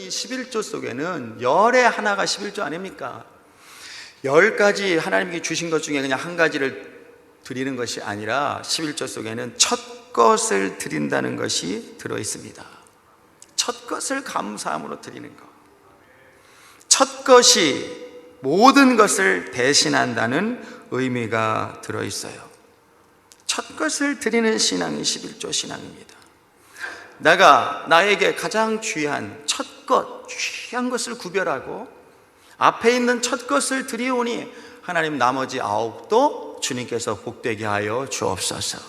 이 11조 속에는 열의 하나가 11조 아닙니까? 10가지 하나님께 주신 것 중에 그냥 한 가지를 드리는 것이 아니라 11조 속에는 첫 것을 드린다는 것이 들어있습니다. 첫 것을 감사함으로 드리는 것. 첫 것이 모든 것을 대신한다는 의미가 들어있어요. 첫 것을 드리는 신앙이 11조 신앙입니다. 내가 나에게 가장 귀한 첫 것, 귀한 것을 구별하고 앞에 있는 첫 것을 드리오니 하나님 나머지 9도 주님께서 복되게 하여 주옵소서.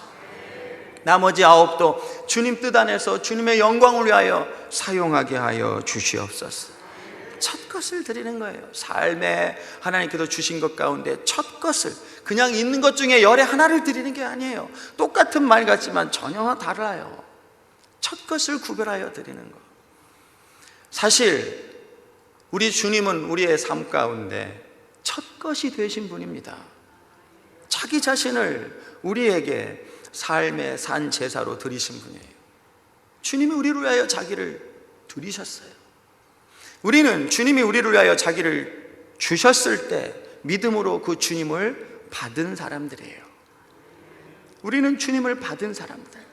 나머지 9도 주님 뜻 안에서 주님의 영광을 위하여 사용하게 하여 주시옵소서. 첫 것을 드리는 거예요. 삶에 하나님께서 주신 것 가운데 첫 것을, 그냥 있는 것 중에 열의 하나를 드리는 게 아니에요. 똑같은 말 같지만 전혀 달라요. 첫 것을 구별하여 드리는 것. 사실 우리 주님은 우리의 삶 가운데 첫 것이 되신 분입니다. 자기 자신을 우리에게 삶의 산 제사로 드리신 분이에요. 주님이 우리를 위하여 자기를 드리셨어요. 우리는 주님이 우리를 위하여 자기를 주셨을 때 믿음으로 그 주님을 받은 사람들이에요. 우리는 주님을 받은 사람들.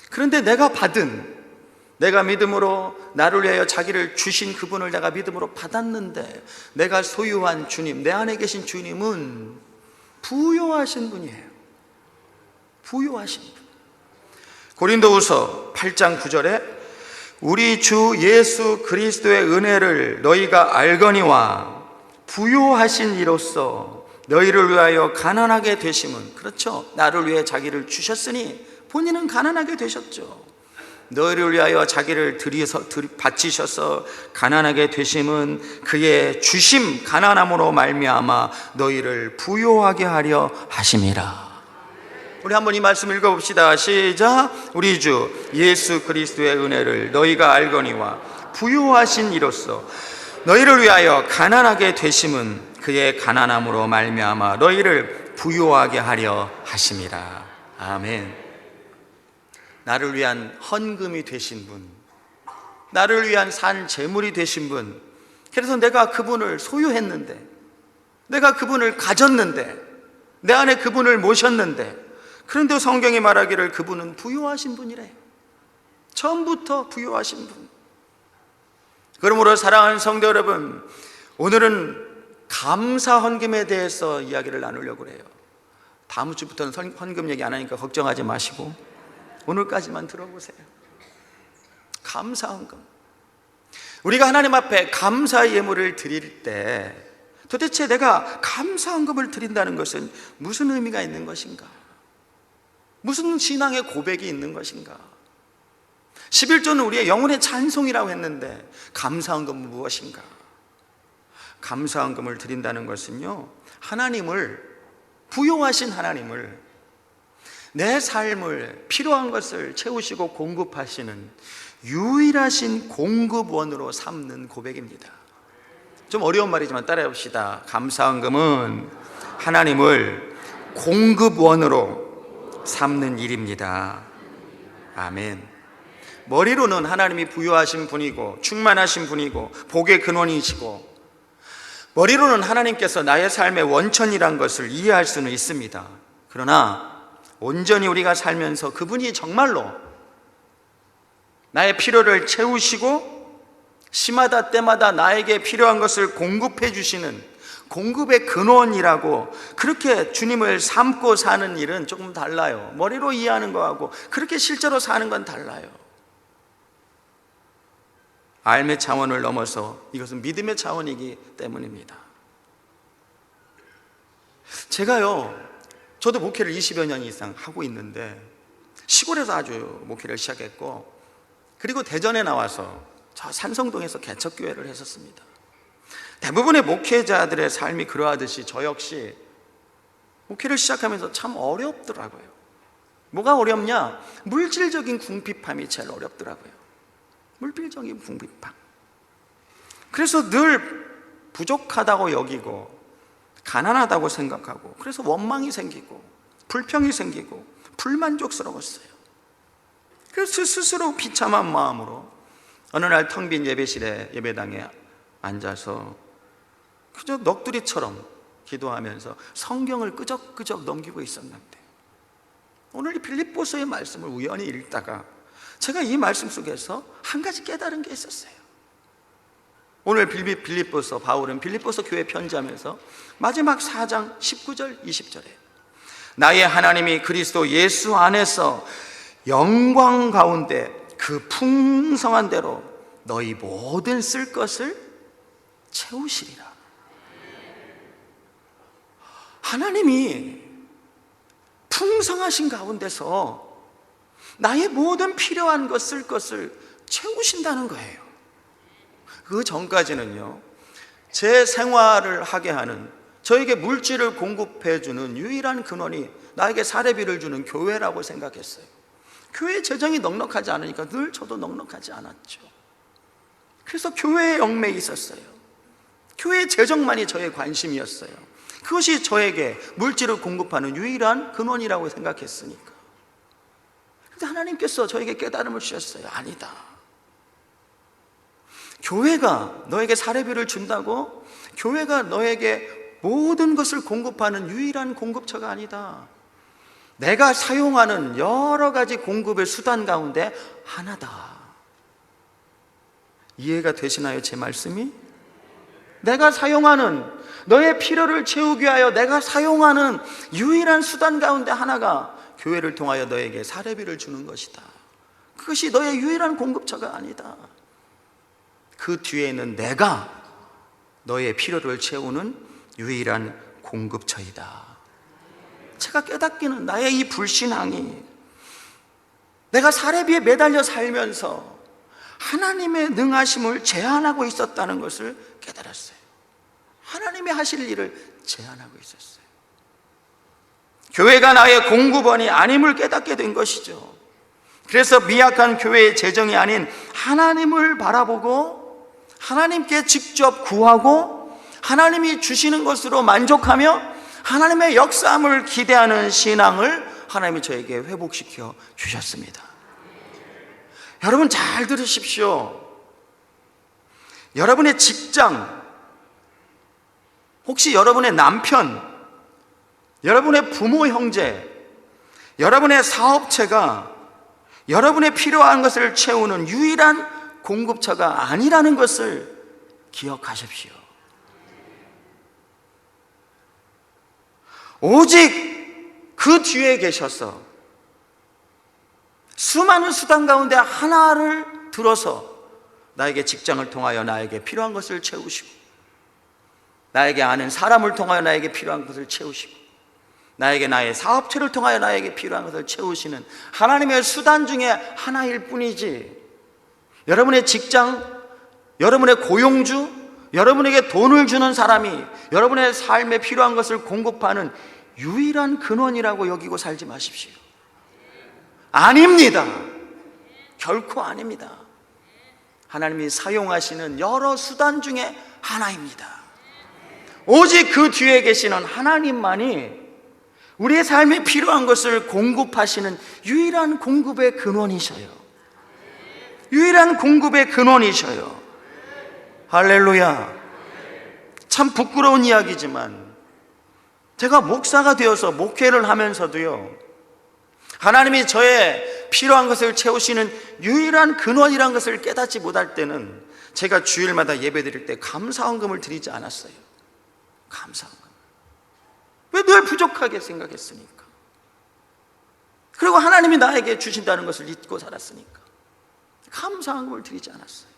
그런데 내가 믿음으로 나를 위하여 자기를 주신 그분을 내가 믿음으로 받았는데, 내가 소유한 주님, 내 안에 계신 주님은 부요하신 분이에요. 부요하신 분. 고린도후서 8장 9절에 우리 주 예수 그리스도의 은혜를 너희가 알거니와 부요하신 이로써 너희를 위하여 가난하게 되심은, 그렇죠, 나를 위해 자기를 주셨으니 본인은 가난하게 되셨죠. 너희를 위하여 자기를 바치셔서 가난하게 되심은 그의 주심 가난함으로 말미암아 너희를 부요하게 하려 하심이라. 우리 한번 이 말씀 읽어봅시다. 시작. 우리 주 예수 그리스도의 은혜를 너희가 알거니와 부요하신 이로써 너희를 위하여 가난하게 되심은 그의 가난함으로 말미암아 너희를 부요하게 하려 하심이라. 아멘. 나를 위한 헌금이 되신 분, 나를 위한 산 제물이 되신 분, 그래서 내가 그분을 소유했는데, 내가 그분을 가졌는데, 내 안에 그분을 모셨는데, 그런데 성경이 말하기를 그분은 부요하신 분이래요. 처음부터 부요하신 분. 그러므로 사랑하는 성도 여러분, 오늘은 감사 헌금에 대해서 이야기를 나누려고 해요. 다음 주부터는 헌금 얘기 안 하니까 걱정하지 마시고 오늘까지만 들어보세요. 감사 헌금. 우리가 하나님 앞에 감사 예물을 드릴 때 도대체 내가 감사 헌금을 드린다는 것은 무슨 의미가 있는 것인가? 무슨 신앙의 고백이 있는 것인가? 11조는 우리의 영혼의 찬송이라고 했는데 감사헌금은 무엇인가? 감사헌금을 드린다는 것은요, 하나님을, 부요하신 하나님을 내 삶을, 필요한 것을 채우시고 공급하시는 유일하신 공급원으로 삼는 고백입니다. 좀 어려운 말이지만 따라해 봅시다. 감사헌금은 하나님을 공급원으로 삼는 일입니다. 아멘. 머리로는 하나님이 부유하신 분이고 충만하신 분이고 복의 근원이시고, 머리로는 하나님께서 나의 삶의 원천이란 것을 이해할 수는 있습니다. 그러나 온전히 우리가 살면서 그분이 정말로 나의 필요를 채우시고 시마다 때마다 나에게 필요한 것을 공급해 주시는 공급의 근원이라고, 그렇게 주님을 삼고 사는 일은 조금 달라요. 머리로 이해하는 거하고 그렇게 실제로 사는 건 달라요. 삶의 차원을 넘어서 이것은 믿음의 차원이기 때문입니다. 저도 목회를 20여 년 이상 하고 있는데 시골에서 아주 목회를 시작했고, 그리고 대전에 나와서 저 산성동에서 개척교회를 했었습니다. 대부분의 목회자들의 삶이 그러하듯이 저 역시 목회를 시작하면서 참 어렵더라고요. 뭐가 어렵냐? 물질적인 궁핍함이 제일 어렵더라고요. 물질적인 궁핍함. 그래서 늘 부족하다고 여기고 가난하다고 생각하고, 그래서 원망이 생기고 불평이 생기고 불만족스러웠어요. 그래서 스스로 비참한 마음으로 어느 날 텅 빈 예배실에 예배당에 앉아서 그저 넋두리처럼 기도하면서 성경을 끄적끄적 넘기고 있었는데, 오늘 이 빌립보서의 말씀을 우연히 읽다가 제가 이 말씀 속에서 한 가지 깨달은 게 있었어요. 오늘 빌립보서, 바울은 빌립보서 교회 편지하면서 마지막 4장 19절 20절에 나의 하나님이 그리스도 예수 안에서 영광 가운데 그 풍성한 대로 너희 모든 쓸 것을 채우시리라. 하나님이 풍성하신 가운데서 나의 모든 필요한 것, 쓸 것을 채우신다는 거예요. 그 전까지는요, 제 생활을 하게 하는, 저에게 물질을 공급해 주는 유일한 근원이 나에게 사례비를 주는 교회라고 생각했어요. 교회 재정이 넉넉하지 않으니까 늘 저도 넉넉하지 않았죠. 그래서 교회에 얽매여 있었어요. 교회 재정만이 저의 관심이었어요. 그것이 저에게 물질을 공급하는 유일한 근원이라고 생각했으니까. 그런데 하나님께서 저에게 깨달음을 주셨어요. 아니다. 교회가 너에게 사례비를 준다고 교회가 너에게 모든 것을 공급하는 유일한 공급처가 아니다. 내가 사용하는 여러 가지 공급의 수단 가운데 하나다. 이해가 되시나요, 제 말씀이? 내가 사용하는, 너의 필요를 채우기 위하여 내가 사용하는 유일한 수단 가운데 하나가 교회를 통하여 너에게 사례비를 주는 것이다. 그것이 너의 유일한 공급처가 아니다. 그 뒤에는 내가 너의 필요를 채우는 유일한 공급처이다. 제가 깨닫기는 나의 이 불신앙이, 내가 사례비에 매달려 살면서 하나님의 능하심을 제한하고 있었다는 것을 깨달았어요. 하나님이 하실 일을 제한하고 있었어요. 교회가 나의 공급원이 아님을 깨닫게 된 것이죠. 그래서 미약한 교회의 재정이 아닌 하나님을 바라보고 하나님께 직접 구하고 하나님이 주시는 것으로 만족하며 하나님의 역사함을 기대하는 신앙을 하나님이 저에게 회복시켜 주셨습니다. 여러분 잘 들으십시오. 여러분의 직장, 혹시 여러분의 남편, 여러분의 부모 형제, 여러분의 사업체가 여러분의 필요한 것을 채우는 유일한 공급처가 아니라는 것을 기억하십시오. 오직 그 뒤에 계셔서 수많은 수단 가운데 하나를 들어서 나에게 직장을 통하여 나에게 필요한 것을 채우시고, 나에게 아는 사람을 통하여 나에게 필요한 것을 채우시고, 나에게 나의 사업체를 통하여 나에게 필요한 것을 채우시는 하나님의 수단 중에 하나일 뿐이지, 여러분의 직장, 여러분의 고용주, 여러분에게 돈을 주는 사람이 여러분의 삶에 필요한 것을 공급하는 유일한 근원이라고 여기고 살지 마십시오. 아닙니다. 결코 아닙니다. 하나님이 사용하시는 여러 수단 중에 하나입니다. 오직 그 뒤에 계시는 하나님만이 우리의 삶에 필요한 것을 공급하시는 유일한 공급의 근원이셔요. 유일한 공급의 근원이셔요. 할렐루야. 참 부끄러운 이야기지만 제가 목사가 되어서 목회를 하면서도요, 하나님이 저의 필요한 것을 채우시는 유일한 근원이라는 것을 깨닫지 못할 때는 제가 주일마다 예배 드릴 때 감사헌금을 드리지 않았어요. 감사헌금. 왜 늘 부족하게 생각했으니까. 그리고 하나님이 나에게 주신다는 것을 잊고 살았으니까 감사헌금을 드리지 않았어요.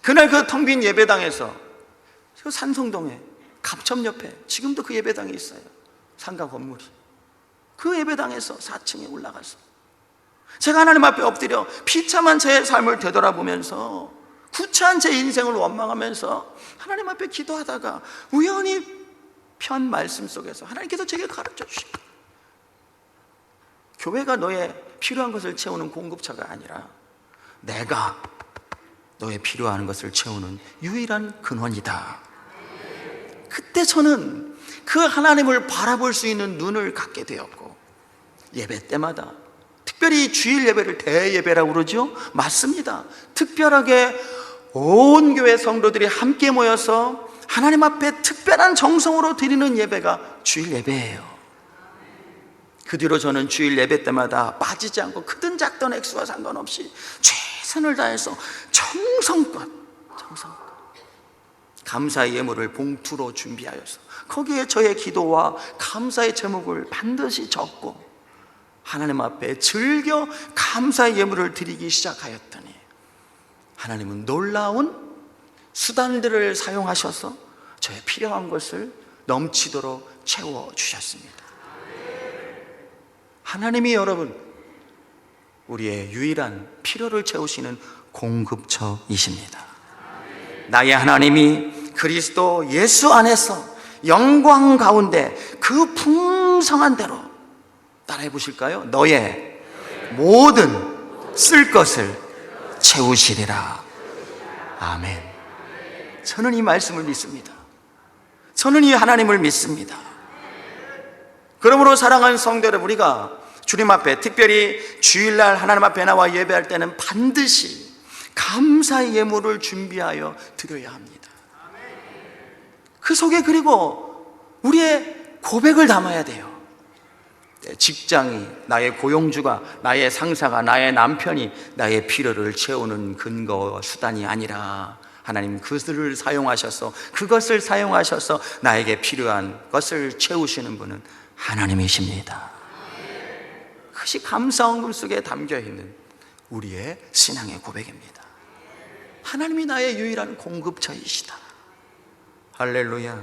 그날 그 텅 빈 예배당에서, 그 산성동에 갑천 옆에 지금도 그 예배당이 있어요. 상가 건물이. 그 예배당에서 4층에 올라가서 제가 하나님 앞에 엎드려 비참한 제 삶을 되돌아보면서 구차한 제 인생을 원망하면서 하나님 앞에 기도하다가 우연히 편 말씀 속에서 하나님께서 제게 가르쳐 주신 거예요. 교회가 너의 필요한 것을 채우는 공급처가 아니라 내가 너의 필요한 것을 채우는 유일한 근원이다. 그때 저는 그 하나님을 바라볼 수 있는 눈을 갖게 되었고, 예배 때마다 특별히 주일 예배를 대예배라고 그러죠? 맞습니다. 특별하게 온 교회 성도들이 함께 모여서 하나님 앞에 특별한 정성으로 드리는 예배가 주일 예배예요. 그 뒤로 저는 주일 예배 때마다 빠지지 않고 크든 작든 액수와 상관없이 최선을 다해서 정성껏 감사의 예물을 봉투로 준비하여서 거기에 저의 기도와 감사의 제목을 반드시 적고 하나님 앞에 즐겨 감사의 예물을 드리기 시작하였더니 하나님은 놀라운 수단들을 사용하셔서 저의 필요한 것을 넘치도록 채워주셨습니다. 하나님이 여러분 우리의 유일한 필요를 채우시는 공급처이십니다. 나의 하나님이 그리스도 예수 안에서 영광 가운데 그 풍성한 대로 따라해 보실까요? 너의 모든 쓸 것을 채우시리라. 아멘. 저는 이 말씀을 믿습니다. 저는 이 하나님을 믿습니다. 그러므로 사랑하는 성도 여러분, 우리가 주님 앞에 특별히 주일날 하나님 앞에 나와 예배할 때는 반드시 감사의 예물을 준비하여 드려야 합니다. 그 속에 그리고 우리의 고백을 담아야 돼요. 직장이, 나의 고용주가, 나의 상사가, 나의 남편이 나의 필요를 채우는 근거와 수단이 아니라 하나님 그것을 사용하셔서 나에게 필요한 것을 채우시는 분은 하나님이십니다. 그것이 감사원금 속에 담겨있는 우리의 신앙의 고백입니다. 하나님이 나의 유일한 공급처이시다. 할렐루야.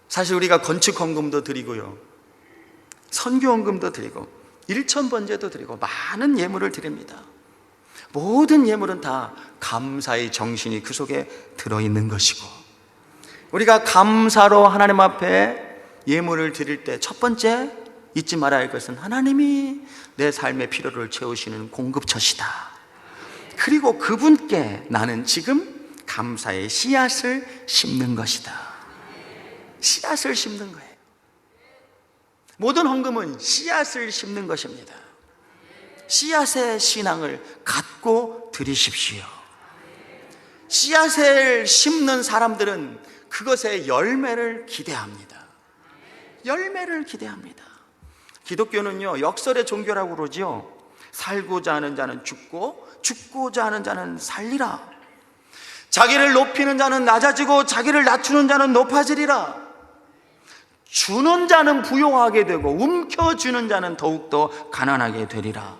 사실 우리가 건축헌금도 드리고요, 선교헌금도 드리고 일천번제도 드리고 많은 예물을 드립니다. 모든 예물은 다 감사의 정신이 그 속에 들어있는 것이고, 우리가 감사로 하나님 앞에 예물을 드릴 때 첫 번째 잊지 말아야 할 것은 하나님이 내 삶의 필요를 채우시는 공급처시다. 그리고 그분께 나는 지금 감사의 씨앗을 심는 것이다. 씨앗을 심는 거예요. 모든 헌금은 씨앗을 심는 것입니다. 씨앗의 신앙을 갖고 드리십시오. 씨앗을 심는 사람들은 그것의 열매를 기대합니다. 열매를 기대합니다. 기독교는요, 역설의 종교라고 그러죠. 살고자 하는 자는 죽고, 죽고자 하는 자는 살리라. 자기를 높이는 자는 낮아지고 자기를 낮추는 자는 높아지리라. 주는 자는 부요하게 되고 움켜주는 자는 더욱더 가난하게 되리라.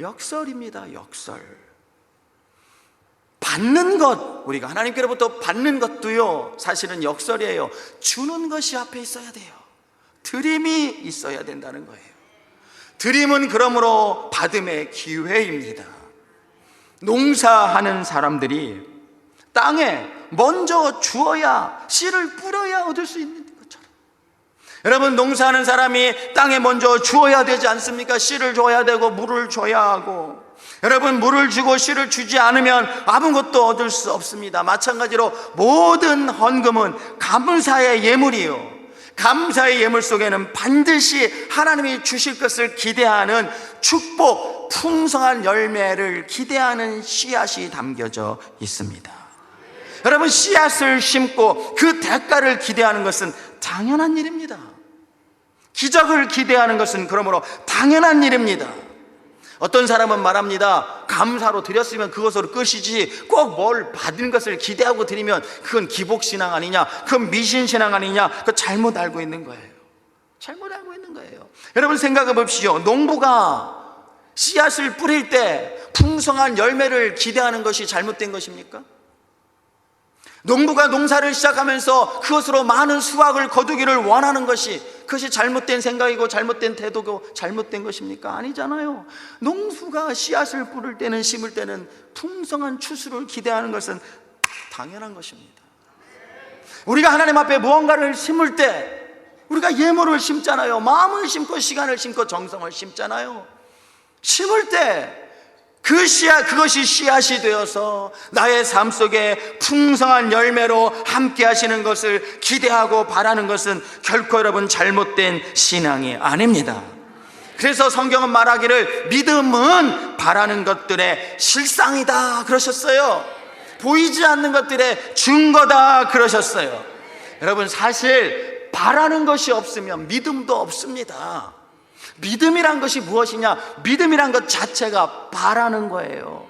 역설입니다. 역설. 받는 것, 우리가 하나님께로부터 받는 것도요, 사실은 역설이에요. 주는 것이 앞에 있어야 돼요. 드림이 있어야 된다는 거예요. 드림은 그러므로 받음의 기회입니다. 농사하는 사람들이 땅에 먼저 주어야, 씨를 뿌려야 얻을 수 있는 것처럼, 여러분, 농사하는 사람이 땅에 먼저 주어야 되지 않습니까? 씨를 줘야 되고 물을 줘야 하고, 여러분, 물을 주고 씨를 주지 않으면 아무것도 얻을 수 없습니다. 마찬가지로 모든 헌금은 감사의 예물이요, 감사의 예물 속에는 반드시 하나님이 주실 것을 기대하는 축복, 풍성한 열매를 기대하는 씨앗이 담겨져 있습니다. 여러분, 씨앗을 심고 그 대가를 기대하는 것은 당연한 일입니다. 기적을 기대하는 것은 그러므로 당연한 일입니다. 어떤 사람은 말합니다. 감사로 드렸으면 그것으로 끝이지 꼭 뭘 받은 것을 기대하고 드리면 그건 기복신앙 아니냐, 그건 미신신앙 아니냐, 그거 잘못 알고 있는 거예요. 잘못 알고 있는 거예요. 여러분, 생각해 보십시오. 농부가 씨앗을 뿌릴 때 풍성한 열매를 기대하는 것이 잘못된 것입니까? 농부가 농사를 시작하면서 그것으로 많은 수확을 거두기를 원하는 것이, 그것이 잘못된 생각이고 잘못된 태도고 잘못된 것입니까? 아니잖아요. 농부가 씨앗을 뿌릴 때는, 심을 때는 풍성한 추수를 기대하는 것은 당연한 것입니다. 우리가 하나님 앞에 무언가를 심을 때 우리가 예물을 심잖아요. 마음을 심고 시간을 심고 정성을 심잖아요. 심을 때 그것이 씨앗이 되어서 나의 삶 속에 풍성한 열매로 함께 하시는 것을 기대하고 바라는 것은 결코 여러분 잘못된 신앙이 아닙니다. 그래서 성경은 말하기를 믿음은 바라는 것들의 실상이다 그러셨어요. 보이지 않는 것들의 증거다 그러셨어요. 여러분, 사실 바라는 것이 없으면 믿음도 없습니다. 믿음이란 것이 무엇이냐? 믿음이란 것 자체가 바라는 거예요.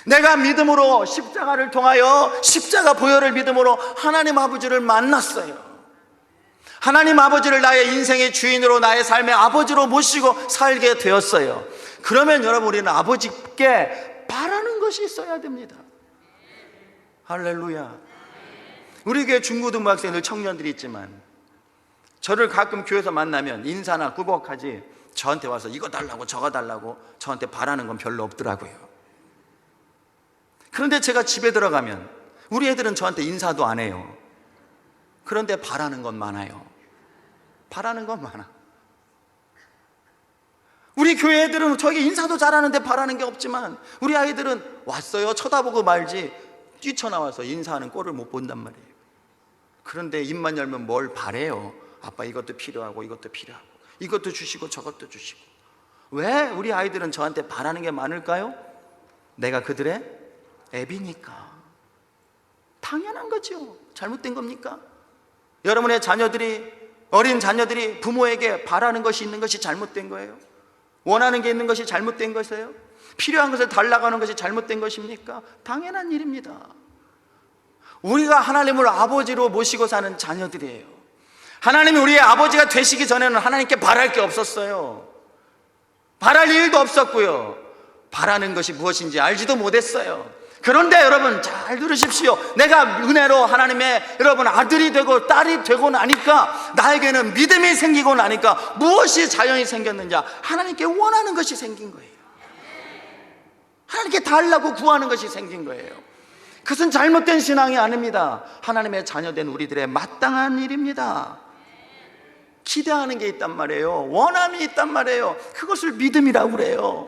내가 믿음으로 십자가를 통하여 십자가 보혈을 믿음으로 하나님 아버지를 만났어요. 하나님 아버지를 나의 인생의 주인으로, 나의 삶의 아버지로 모시고 살게 되었어요. 그러면 여러분, 우리는 아버지께 바라는 것이 있어야 됩니다. 할렐루야. 우리 교회 중고등부학생들, 청년들이 있지만 저를 가끔 교회에서 만나면 인사나 꾸벅하지 저한테 와서 이거 달라고 저거 달라고 저한테 바라는 건 별로 없더라고요. 그런데 제가 집에 들어가면 우리 애들은 저한테 인사도 안 해요. 그런데 바라는 건 많아요. 바라는 건 많아. 우리 교회 애들은 저에게 인사도 잘하는데 바라는 게 없지만 우리 아이들은 왔어요 쳐다보고 말지 뛰쳐나와서 인사하는 꼴을 못 본단 말이에요. 그런데 입만 열면 뭘 바래요. 아빠 이것도 필요하고 이것도 필요하고 이것도 주시고 저것도 주시고. 왜 우리 아이들은 저한테 바라는 게 많을까요? 내가 그들의 애비니까. 당연한 거죠. 잘못된 겁니까? 여러분의 자녀들이, 어린 자녀들이 부모에게 바라는 것이 있는 것이 잘못된 거예요? 원하는 게 있는 것이 잘못된 것이에요? 필요한 것을 달라고 하는 것이 잘못된 것입니까? 당연한 일입니다. 우리가 하나님을 아버지로 모시고 사는 자녀들이에요. 하나님이 우리의 아버지가 되시기 전에는 하나님께 바랄 게 없었어요. 바랄 일도 없었고요. 바라는 것이 무엇인지 알지도 못했어요. 그런데 여러분 잘 들으십시오. 내가 은혜로 하나님의 여러분 아들이 되고 딸이 되고 나니까 나에게는 믿음이 생기고 나니까 무엇이 자연히 생겼는지 하나님께 원하는 것이 생긴 거예요. 하나님께 달라고 구하는 것이 생긴 거예요. 그것은 잘못된 신앙이 아닙니다. 하나님의 자녀된 우리들의 마땅한 일입니다. 기대하는 게 있단 말이에요. 원함이 있단 말이에요. 그것을 믿음이라고 그래요.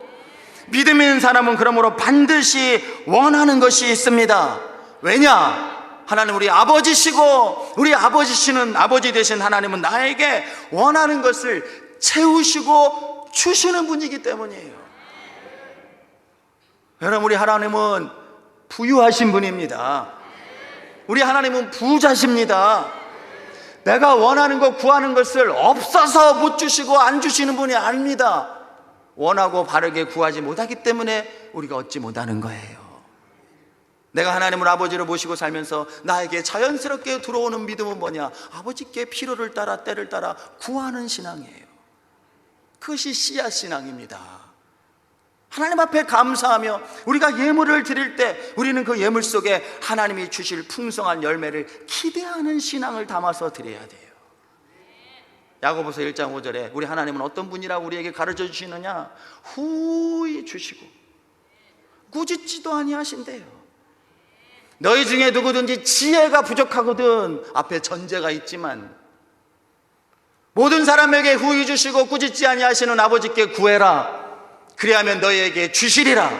믿음 있는 사람은 그러므로 반드시 원하는 것이 있습니다. 왜냐? 하나님 우리 아버지시고 우리 아버지시는 아버지 되신 하나님은 나에게 원하는 것을 채우시고 주시는 분이기 때문이에요. 여러분, 우리 하나님은 부유하신 분입니다. 우리 하나님은 부자십니다. 내가 원하는 것 구하는 것을 없어서 못 주시고 안 주시는 분이 아닙니다. 원하고 바르게 구하지 못하기 때문에 우리가 얻지 못하는 거예요. 내가 하나님을 아버지로 모시고 살면서 나에게 자연스럽게 들어오는 믿음은 뭐냐? 아버지께 필요를 따라 때를 따라 구하는 신앙이에요. 그것이 씨앗 신앙입니다. 하나님 앞에 감사하며 우리가 예물을 드릴 때 우리는 그 예물 속에 하나님이 주실 풍성한 열매를 기대하는 신앙을 담아서 드려야 돼요. 야고보서 1장 5절에 우리 하나님은 어떤 분이라고 우리에게 가르쳐 주시느냐? 후히 주시고 꾸짖지도 아니하신대요. 너희 중에 누구든지 지혜가 부족하거든, 앞에 전제가 있지만 모든 사람에게 후히 주시고 꾸짖지 아니하시는 아버지께 구해라. 그리하면 너희에게 주시리라.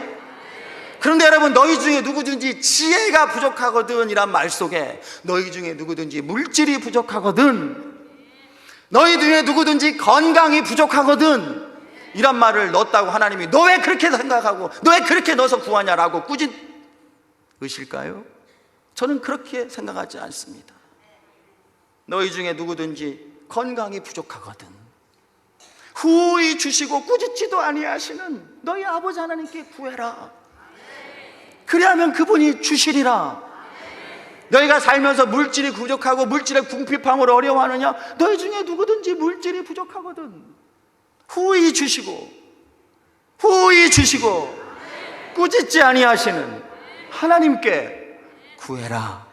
그런데 여러분, 너희 중에 누구든지 지혜가 부족하거든 이란 말 속에 너희 중에 누구든지 물질이 부족하거든, 너희 중에 누구든지 건강이 부족하거든 이란 말을 넣었다고 하나님이 너 왜 그렇게 생각하고 너 왜 그렇게 넣어서 구하냐라고 꾸짖으실까요? 저는 그렇게 생각하지 않습니다. 너희 중에 누구든지 건강이 부족하거든 후히 주시고 꾸짖지도 아니하시는 너희 아버지 하나님께 구해라. 그리하면 그분이 주시리라. 너희가 살면서 물질이 부족하고 물질의 궁핍함을 어려워하느냐? 너희 중에 누구든지 물질이 부족하거든 후히 주시고 꾸짖지 아니하시는 하나님께 구해라.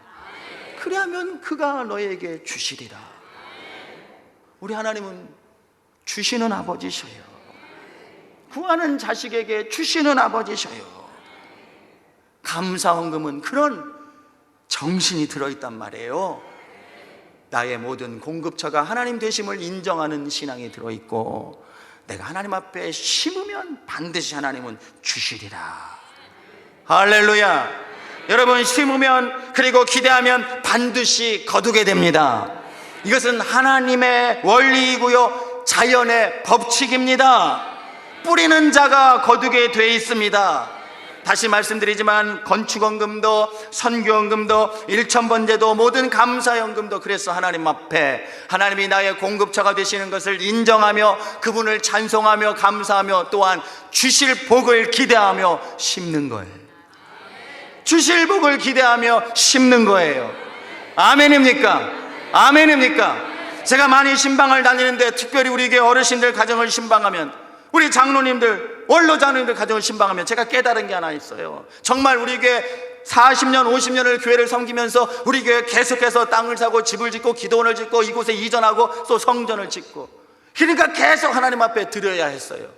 그리하면 그가 너희에게 주시리라. 우리 하나님은 주시는 아버지셔요. 구하는 자식에게 주시는 아버지셔요. 감사헌금은 그런 정신이 들어있단 말이에요. 나의 모든 공급처가 하나님 되심을 인정하는 신앙이 들어있고 내가 하나님 앞에 심으면 반드시 하나님은 주시리라. 할렐루야. 여러분, 심으면, 그리고 기대하면 반드시 거두게 됩니다. 이것은 하나님의 원리이고요, 자연의 법칙입니다. 뿌리는 자가 거두게 돼 있습니다. 다시 말씀드리지만 건축원금도, 선교원금도, 일천번제도, 모든 감사연금도 그래서 하나님 앞에 하나님이 나의 공급처가 되시는 것을 인정하며 그분을 찬송하며 감사하며 또한 주실 복을 기대하며 심는 거예요. 주실 복을 기대하며 심는 거예요. 아멘입니까? 아멘입니까? 제가 많이 신방을 다니는데 특별히 우리 교회 어르신들 가정을 신방하면, 우리 장로님들, 원로장로님들 가정을 신방하면 제가 깨달은 게 하나 있어요. 정말 우리 교회 40년, 50년을 교회를 섬기면서 우리 교회 계속해서 땅을 사고 집을 짓고 기도원을 짓고 이곳에 이전하고 또 성전을 짓고, 그러니까 계속 하나님 앞에 드려야 했어요.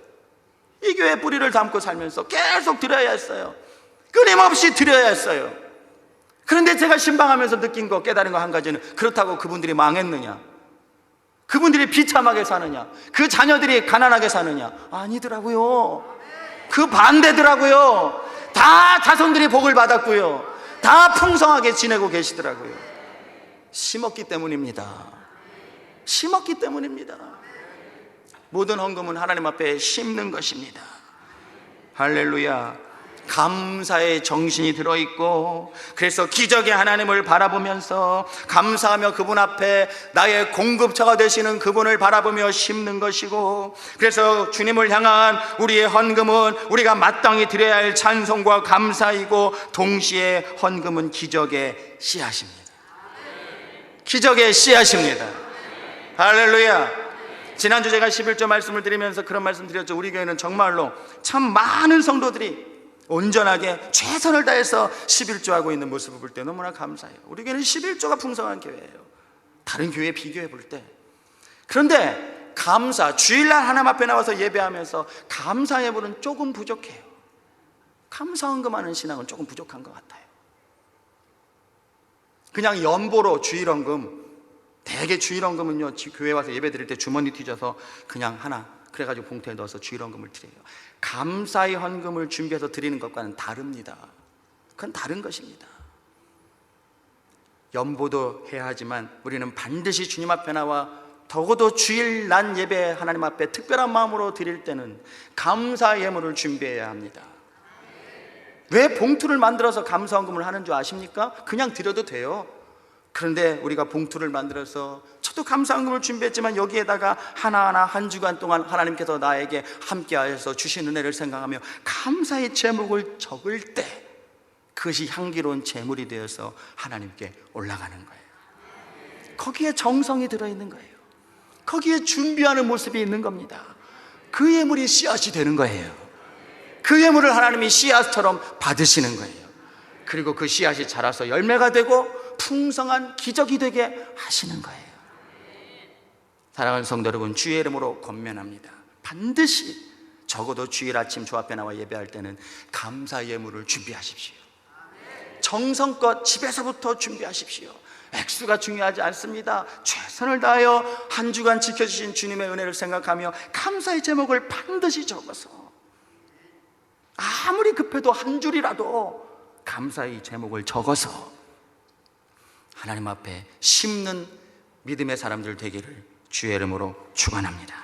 이 교회 뿌리를 담고 살면서 계속 드려야 했어요. 끊임없이 드려야 했어요. 그런데 제가 신방하면서 느낀 거, 깨달은 거 한 가지는, 그렇다고 그분들이 망했느냐, 그분들이 비참하게 사느냐, 그 자녀들이 가난하게 사느냐? 아니더라고요. 그 반대더라고요. 다 자손들이 복을 받았고요, 다 풍성하게 지내고 계시더라고요. 심었기 때문입니다. 심었기 때문입니다. 모든 헌금은 하나님 앞에 심는 것입니다. 할렐루야. 감사의 정신이 들어있고, 그래서 기적의 하나님을 바라보면서 감사하며 그분 앞에 나의 공급처가 되시는 그분을 바라보며 심는 것이고, 그래서 주님을 향한 우리의 헌금은 우리가 마땅히 드려야 할 찬송과 감사이고, 동시에 헌금은 기적의 씨앗입니다. 기적의 씨앗입니다. 할렐루야. 지난주 제가 11조 말씀을 드리면서 그런 말씀 드렸죠. 우리 교회는 정말로 참 많은 성도들이 온전하게 최선을 다해서 11조하고 있는 모습을 볼 때 너무나 감사해요. 우리 교회는 11조가 풍성한 교회예요, 다른 교회에 비교해 볼 때. 그런데 감사, 주일날 하나님 앞에 나와서 예배하면서 감사 예물은 조금 부족해요. 감사 헌금하는 신앙은 조금 부족한 것 같아요. 그냥 연보로 주일헌금, 대개 주일헌금은요, 교회 와서 예배 드릴 때 주머니 뒤져서 그냥 하나 그래가지고 봉투에 넣어서 주일헌금을 드려요. 감사의 헌금을 준비해서 드리는 것과는 다릅니다. 그건 다른 것입니다. 연보도 해야 하지만 우리는 반드시 주님 앞에 나와, 적어도 주일 난 예배 하나님 앞에 특별한 마음으로 드릴 때는 감사 예물을 준비해야 합니다. 왜 봉투를 만들어서 감사 헌금을 하는 줄 아십니까? 그냥 드려도 돼요. 그런데 우리가 봉투를 만들어서, 저도 감사헌금을 준비했지만 여기에다가 하나하나 한 주간 동안 하나님께서 나에게 함께하셔서 주신 은혜를 생각하며 감사의 제목을 적을 때 그것이 향기로운 제물이 되어서 하나님께 올라가는 거예요. 거기에 정성이 들어있는 거예요. 거기에 준비하는 모습이 있는 겁니다. 그 예물이 씨앗이 되는 거예요. 그 예물을 하나님이 씨앗처럼 받으시는 거예요. 그리고 그 씨앗이 자라서 열매가 되고 풍성한 기적이 되게 하시는 거예요. 사랑하는 성도 여러분, 주의 이름으로 권면합니다. 반드시 적어도 주일 아침 주 앞에 나와 예배할 때는 감사 예물을 준비하십시오. 정성껏 집에서부터 준비하십시오. 액수가 중요하지 않습니다. 최선을 다하여 한 주간 지켜주신 주님의 은혜를 생각하며 감사의 제목을 반드시 적어서, 아무리 급해도 한 줄이라도 감사의 제목을 적어서 하나님 앞에 심는 믿음의 사람들 되기를 주의 이름으로 축원합니다.